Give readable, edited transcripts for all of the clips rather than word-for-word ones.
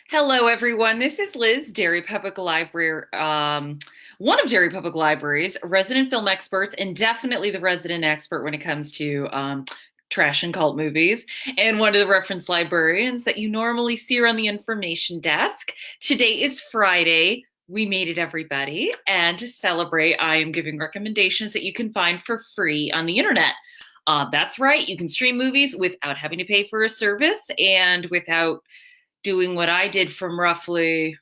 Hello, everyone. This is Liz, Derry Public Library, one of Derry Public Library's resident film experts, and definitely the resident expert when it comes to trash and cult movies, and one of the reference librarians that you normally see around the information desk. Today is Friday. We made it, everybody. And to celebrate, I am giving recommendations that you can find for free on the internet. That's right, you can stream movies without having to pay for a service and without doing what I did from roughly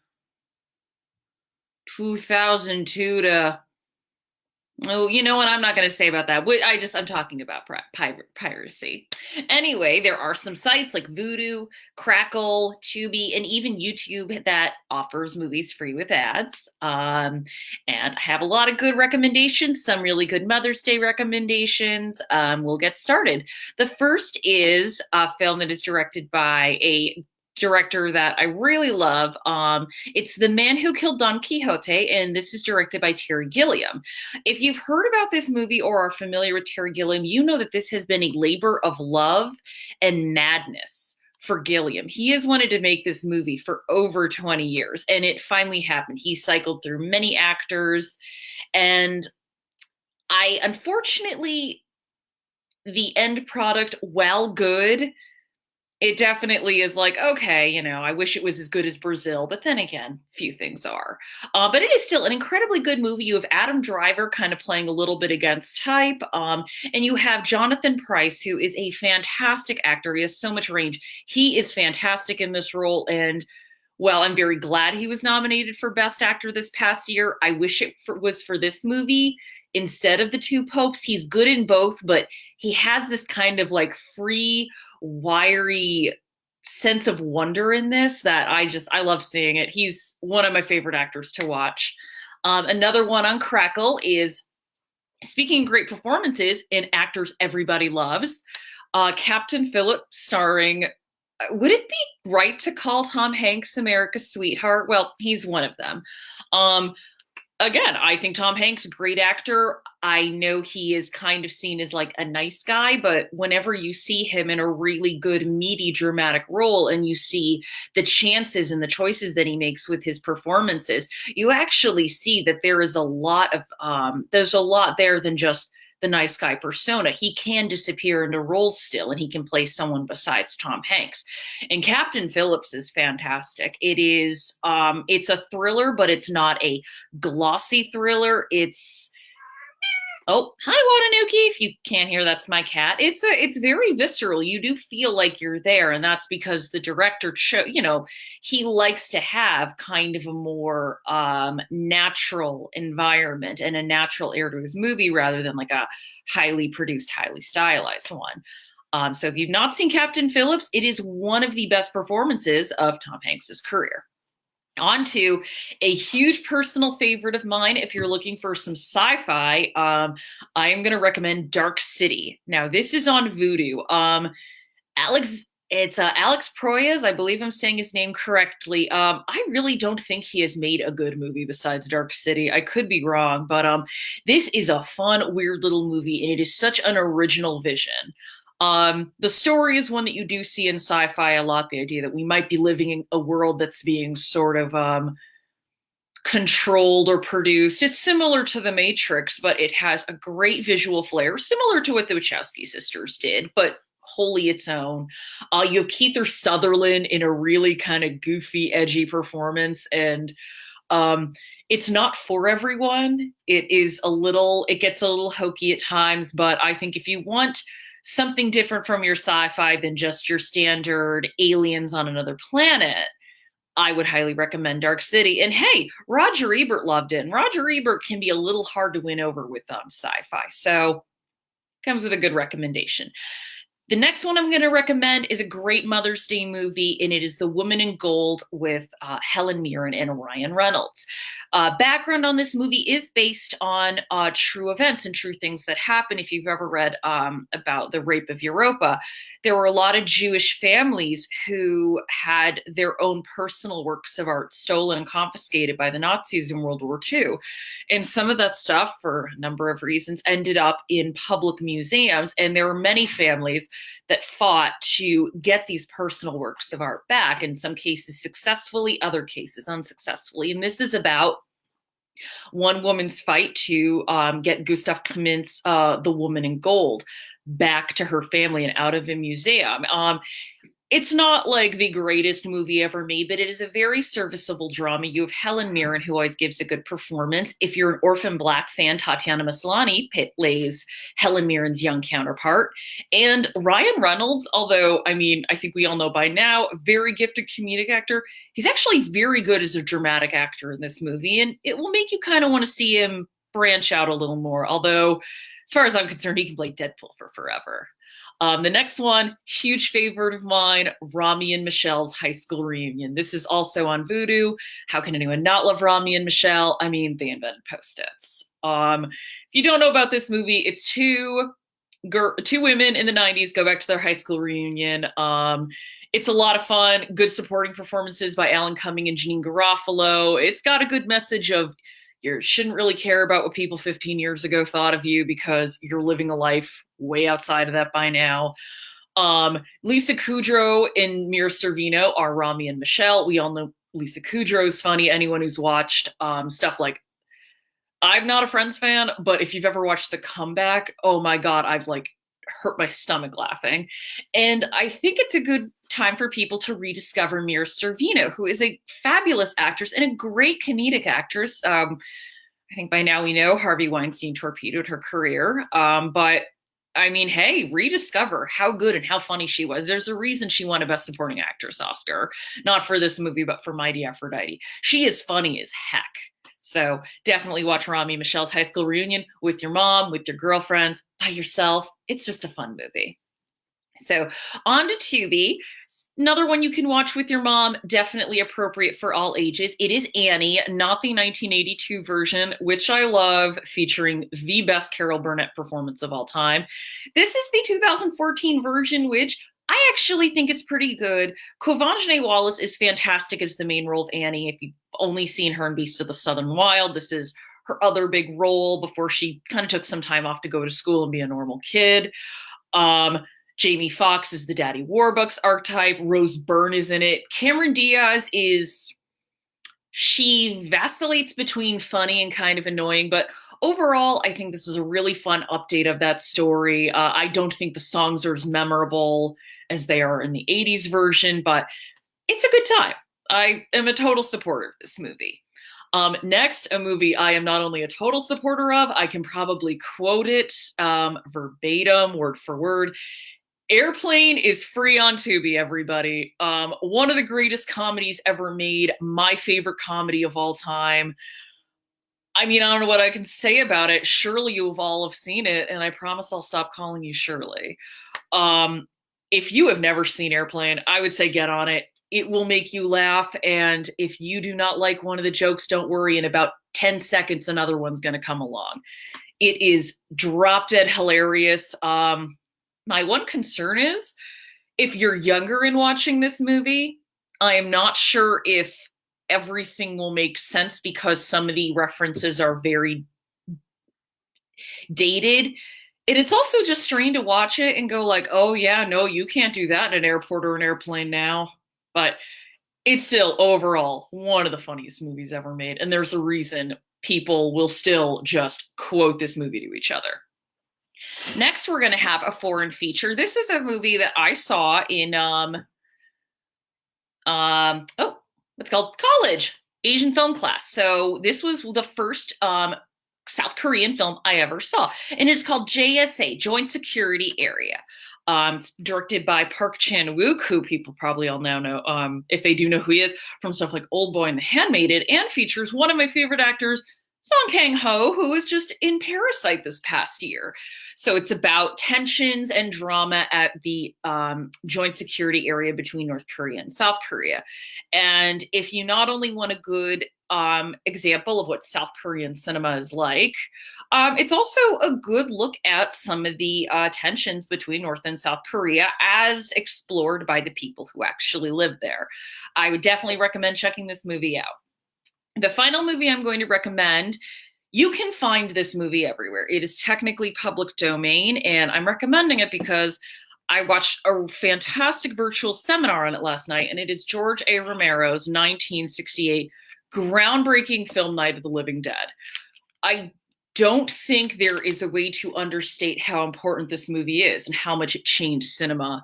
2002 to, oh, you know what? I'm not going to say about that. I'm talking about piracy. Anyway, there are some sites like Vudu, Crackle, Tubi, and even YouTube that offers movies free with ads. And I have a lot of good recommendations, some really good Mother's Day recommendations. We'll get started. The first is a film that is directed by a director that I really love. It's The Man Who Killed Don Quixote, and this is directed by Terry Gilliam. If you've heard about this movie or are familiar with Terry Gilliam, you know that this has been a labor of love and madness for Gilliam. He has wanted to make this movie for over 20 years, and it finally happened. He cycled through many actors, and unfortunately, the end product, while good, it definitely is like, okay, I wish it was as good as Brazil, but then again, few things are. But it is still an incredibly good movie. You have Adam Driver kind of playing a little bit against type, and you have Jonathan Pryce, who is a fantastic actor. He has so much range. He is fantastic in this role, and well, I'm very glad he was nominated for Best Actor this past year. I wish it was for this movie instead of The Two Popes. He's good in both, but he has this kind of like free, wiry sense of wonder in this that I love seeing it. He's one of my favorite actors to watch. Another one on Crackle is, speaking of great performances in actors everybody loves, Captain Phillips, starring, would it be right to call Tom Hanks America's sweetheart? Well, he's one of them. Again, I think Tom Hanks, great actor. I know he is kind of seen as like a nice guy, but whenever you see him in a really good, meaty, dramatic role and you see the chances and the choices that he makes with his performances, you actually see that there's a lot there than just the nice guy persona. He can disappear into roles still, and he can play someone besides Tom Hanks. And Captain Phillips is fantastic. It's a thriller, but it's not a glossy thriller. Oh, hi Watanuki. If you can't hear, that's my cat. It's very visceral. You do feel like you're there, and that's because the director he likes to have kind of a more natural environment and a natural air to his movie rather than like a highly produced, highly stylized one. So if you've not seen Captain Phillips, it is one of the best performances of Tom Hanks's career. On to a huge personal favorite of mine. If you're looking for some sci-fi, I am going to recommend Dark City. Now, this is on Vudu. It's Alex Proyas. I believe I'm saying his name correctly. I really don't think he has made a good movie besides Dark City. I could be wrong, but this is a fun, weird little movie, and it is such an original vision. The story is one that you do see in sci-fi a lot, the idea that we might be living in a world that's being sort of controlled or produced. It's similar to The Matrix, but it has a great visual flair, similar to what the Wachowski sisters did, but wholly its own. You have Kiefer Sutherland in a really kind of goofy, edgy performance, and it's not for everyone. It gets a little hokey at times, but I think if you want something different from your sci-fi than just your standard aliens on another planet, I would highly recommend Dark City. And hey, Roger Ebert loved it. And Roger Ebert can be a little hard to win over with sci-fi. So comes with a good recommendation. The next one I'm going to recommend is a great Mother's Day movie, and it is The Woman in Gold with Helen Mirren and Ryan Reynolds. Background on this movie is based on true events and true things that happen. If you've ever read about the rape of Europa, there were a lot of Jewish families who had their own personal works of art stolen and confiscated by the Nazis in World War II. And some of that stuff, for a number of reasons, ended up in public museums. And there were many families that fought to get these personal works of art back, in some cases successfully, other cases unsuccessfully. And this is about one woman's fight to get Gustav Klimt's The Woman in Gold back to her family and out of a museum. It's not like the greatest movie ever made, but it is a very serviceable drama. You have Helen Mirren, who always gives a good performance. If you're an Orphan Black fan, Tatiana Maslany plays Helen Mirren's young counterpart. And Ryan Reynolds, although, I mean, I think we all know by now, very gifted comedic actor, he's actually very good as a dramatic actor in this movie. And it will make you kind of want to see him branch out a little more. Although, as far as I'm concerned, he can play Deadpool for forever. The next one, huge favorite of mine, Rami and Michelle's high school reunion. This is also on Vudu. How can anyone not love Rami and Michelle? I mean, they invented Post-its. If you don't know about this movie, it's two women in the 90s go back to their high school reunion. It's a lot of fun. Good supporting performances by Alan Cumming and Janine Garofalo. It's got a good message of you shouldn't really care about what people 15 years ago thought of you because you're living a life way outside of that by now. Lisa Kudrow and Mira Sorvino are Rami and Michelle. We all know Lisa Kudrow is funny. Anyone who's watched stuff like, I'm not a Friends fan, but if you've ever watched The Comeback, oh my God, I've like hurt my stomach laughing. And I think it's a good time for people to rediscover Mira Sorvino, who is a fabulous actress and a great comedic actress. I think by now we know Harvey Weinstein torpedoed her career. But I mean, hey, rediscover how good and how funny she was. There's a reason she won a Best Supporting Actress Oscar, not for this movie, but for Mighty Aphrodite. She is funny as heck. So definitely watch Rami and Michelle's high school reunion with your mom, with your girlfriends, by yourself. It's just a fun movie. So on to Tubi. Another one you can watch with your mom, definitely appropriate for all ages. It is Annie, not the 1982 version, which I love, featuring the best Carol Burnett performance of all time. This is the 2014 version, which I actually think is pretty good. Quvenzhané Wallis is fantastic as the main role of Annie. If you've only seen her in Beasts of the Southern Wild, this is her other big role before she kind of took some time off to go to school and be a normal kid. Jamie Foxx is the Daddy Warbucks archetype. Rose Byrne is in it. Cameron Diaz she vacillates between funny and kind of annoying, but overall, I think this is a really fun update of that story. I don't think the songs are as memorable as they are in the 80s version, but it's a good time. I am a total supporter of this movie. Next, a movie I am not only a total supporter of, I can probably quote it verbatim, word for word. Airplane is free on Tubi, everybody. One of the greatest comedies ever made. My favorite comedy of all time. I mean, I don't know what I can say about it. Surely you have all have seen it, and I promise I'll stop calling you Shirley. If you have never seen Airplane, I would say get on it. It will make you laugh, and if you do not like one of the jokes, don't worry. In about 10 seconds, another one's going to come along. It is drop-dead hilarious. My one concern is, if you're younger in watching this movie, I am not sure if everything will make sense because some of the references are very dated. And it's also just strange to watch it and go like, oh yeah, no, you can't do that in an airport or an airplane now. But it's still, overall, one of the funniest movies ever made. And there's a reason people will still just quote this movie to each other. Next, we're going to have a foreign feature. This is a movie that I saw in, it's called College, Asian film class. So this was the first South Korean film I ever saw. And it's called JSA, Joint Security Area. It's directed by Park Chan-wook, who people probably all now know, if they do know who he is, from stuff like Old Boy and The Handmaiden, and features one of my favorite actors, Song Kang-ho, who was just in Parasite this past year. So it's about tensions and drama at the joint security area between North Korea and South Korea. And if you not only want a good example of what South Korean cinema is like, it's also a good look at some of the tensions between North and South Korea as explored by the people who actually live there. I would definitely recommend checking this movie out. The final movie I'm going to recommend, you can find this movie everywhere. It is technically public domain, and I'm recommending it because I watched a fantastic virtual seminar on it last night, and it is George A. Romero's 1968 groundbreaking film, Night of the Living Dead. I don't think there is a way to understate how important this movie is and how much it changed cinema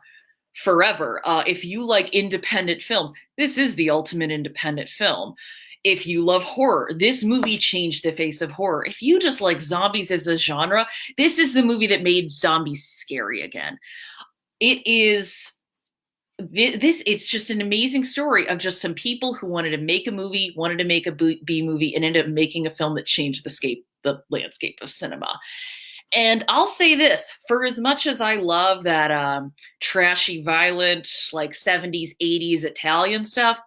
forever. If you like independent films, this is the ultimate independent film. If you love horror, this movie changed the face of horror. If you just like zombies as a genre, this is the movie that made zombies scary again. It is this it's just an amazing story of just some people who wanted to make a movie, wanted to make a B movie, and ended up making a film that changed the landscape of cinema. And I'll say this, for as much as I love that trashy, violent, like 70s, 80s Italian stuff,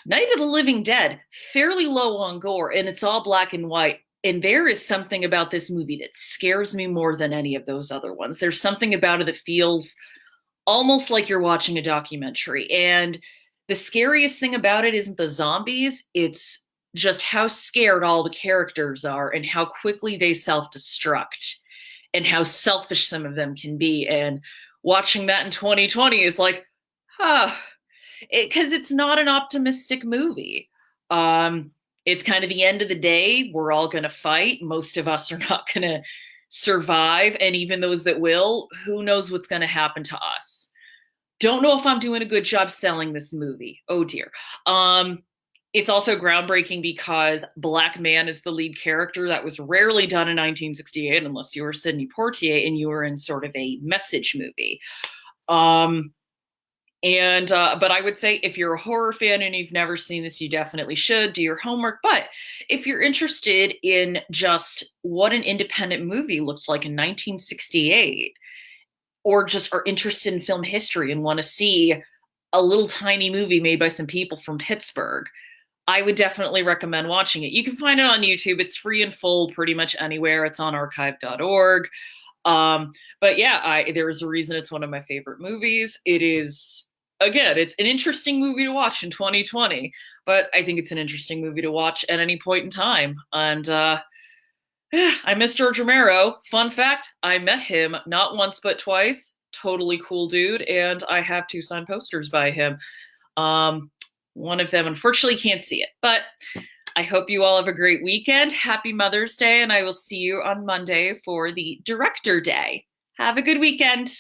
Night of the Living Dead, fairly low on gore, and it's all black and white. And there is something about this movie that scares me more than any of those other ones. There's something about it that feels almost like you're watching a documentary. And the scariest thing about it isn't the zombies, it's just how scared all the characters are and how quickly they self-destruct and how selfish some of them can be. And watching that in 2020 is like, huh. Because it's not an optimistic movie. It's kind of the end of the day. We're all going to fight. Most of us are not going to survive. And even those that will, who knows what's going to happen to us. Don't know if I'm doing a good job selling this movie. Oh, dear. It's also groundbreaking because Black man is the lead character. That was rarely done in 1968 unless you were Sidney Poitier and you were in sort of a message movie. But I would say if you're a horror fan and you've never seen this, you definitely should do your homework. But if you're interested in just what an independent movie looked like in 1968, or just are interested in film history and want to see a little tiny movie made by some people from Pittsburgh, I would definitely recommend watching it. You can find it on YouTube. It's free and full pretty much anywhere. It's on archive.org. But yeah, there's a reason it's one of my favorite movies. It is, again, it's an interesting movie to watch in 2020, but I think it's an interesting movie to watch at any point in time. And I miss George Romero. Fun fact, I met him not once but twice. Totally cool dude, and I have 2 signed posters by him. One of them, unfortunately, can't see it, but I hope you all have a great weekend. Happy Mother's Day, and I will see you on Monday for the Director Day. Have a good weekend.